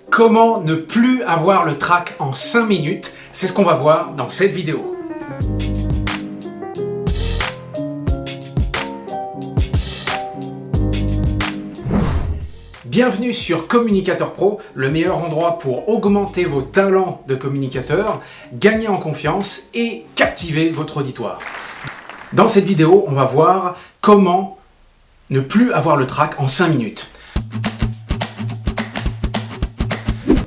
Comment ne plus avoir le trac en 5 minutes? C'est ce qu'on va voir dans cette vidéo. Bienvenue sur Communicateur Pro, le meilleur endroit pour augmenter vos talents de communicateur, gagner en confiance et captiver votre auditoire. Dans cette vidéo, on va voir comment ne plus avoir le trac en 5 minutes.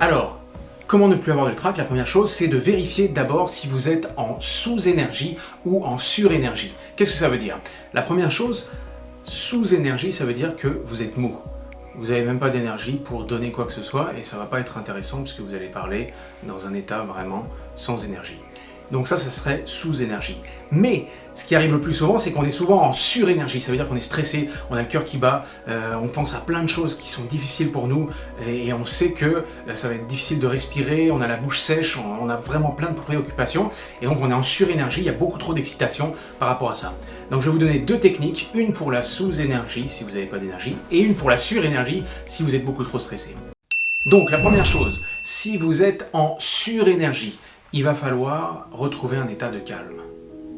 Alors, comment ne plus avoir le trac? La première chose, c'est de vérifier d'abord si vous êtes en sous-énergie ou en sur-énergie. Qu'est-ce que ça veut dire? La première chose, sous-énergie, ça veut dire que vous êtes mou. Vous n'avez même pas d'énergie pour donner quoi que ce soit et ça ne va pas être intéressant puisque vous allez parler dans un état vraiment sans énergie. Donc ça serait sous-énergie. Mais ce qui arrive le plus souvent, c'est qu'on est souvent en sur-énergie. Ça veut dire qu'on est stressé, on a le cœur qui bat, on pense à plein de choses qui sont difficiles pour nous et on sait que ça va être difficile de respirer, on a la bouche sèche, on a vraiment plein de préoccupations et donc on est en sur-énergie, il y a beaucoup trop d'excitation par rapport à ça. Donc je vais vous donner deux techniques, une pour la sous-énergie si vous n'avez pas d'énergie et une pour la sur-énergie si vous êtes beaucoup trop stressé. Donc la première chose, si vous êtes en sur-énergie, il va falloir retrouver un état de calme.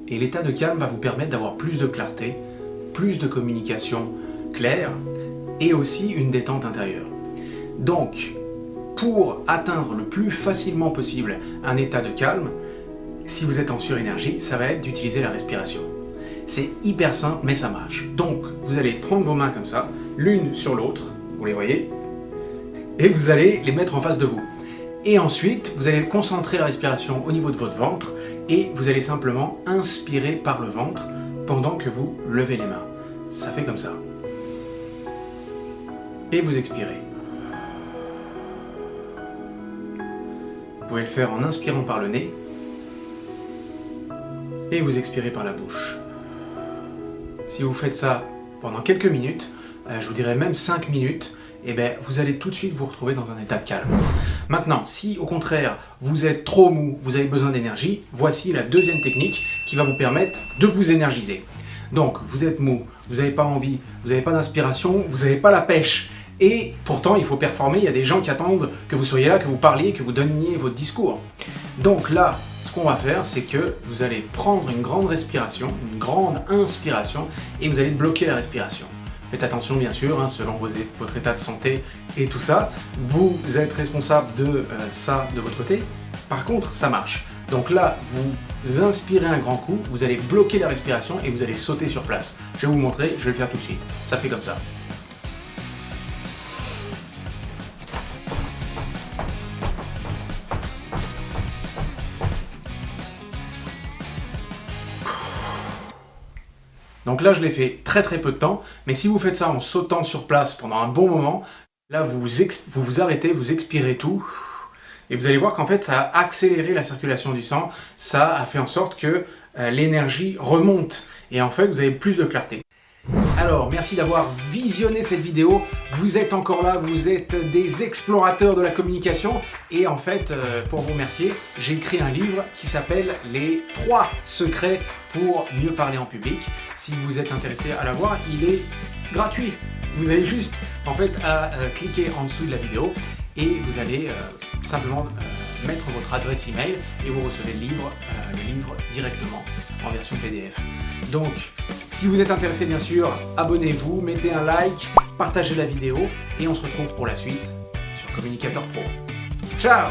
Et l'état de calme va vous permettre d'avoir plus de clarté, plus de communication claire et aussi une détente intérieure. Donc, pour atteindre le plus facilement possible un état de calme, si vous êtes en surénergie, ça va être d'utiliser la respiration. C'est hyper simple, mais ça marche. Donc, vous allez prendre vos mains comme ça, l'une sur l'autre, vous les voyez, et vous allez les mettre en face de vous. Et ensuite, vous allez concentrer la respiration au niveau de votre ventre et vous allez simplement inspirer par le ventre pendant que vous levez les mains. Ça fait comme ça. Et vous expirez. Vous pouvez le faire en inspirant par le nez et vous expirez par la bouche. Si vous faites ça pendant quelques minutes, je vous dirais même 5 minutes, et bien, vous allez tout de suite vous retrouver dans un état de calme. Maintenant, si au contraire, vous êtes trop mou, vous avez besoin d'énergie, voici la deuxième technique qui va vous permettre de vous énergiser. Donc, vous êtes mou, vous n'avez pas envie, vous n'avez pas d'inspiration, vous n'avez pas la pêche. Et pourtant, il faut performer, il y a des gens qui attendent que vous soyez là, que vous parliez, que vous donniez votre discours. Donc là, ce qu'on va faire, c'est que vous allez prendre une grande respiration, une grande inspiration, et vous allez bloquer la respiration. Faites attention bien sûr, selon votre état de santé et tout ça, vous êtes responsable de ça de votre côté. Par contre, ça marche. Donc là, vous inspirez un grand coup, vous allez bloquer la respiration et vous allez sauter sur place. Je vais vous montrer, je vais le faire tout de suite. Ça fait comme ça. Donc là, je l'ai fait très peu de temps, mais si vous faites ça en sautant sur place pendant un bon moment, là, vous vous arrêtez, vous expirez tout, et vous allez voir qu'en fait, ça a accéléré la circulation du sang, ça a fait en sorte que l'énergie remonte, et en fait, vous avez plus de clarté. Alors, merci d'avoir visionné cette vidéo. Vous êtes encore là, vous êtes des explorateurs de la communication. Et en fait, pour vous remercier, j'ai écrit un livre qui s'appelle « Les 3 secrets pour mieux parler en public ». Si vous êtes intéressé à l'avoir, il est gratuit. Vous avez juste en fait à cliquer en dessous de la vidéo et vous allez simplement mettre votre adresse email et vous recevez le livre directement en version PDF. Donc, si vous êtes intéressé, bien sûr, abonnez-vous, mettez un like, partagez la vidéo et on se retrouve pour la suite sur Communicateur Pro. Ciao!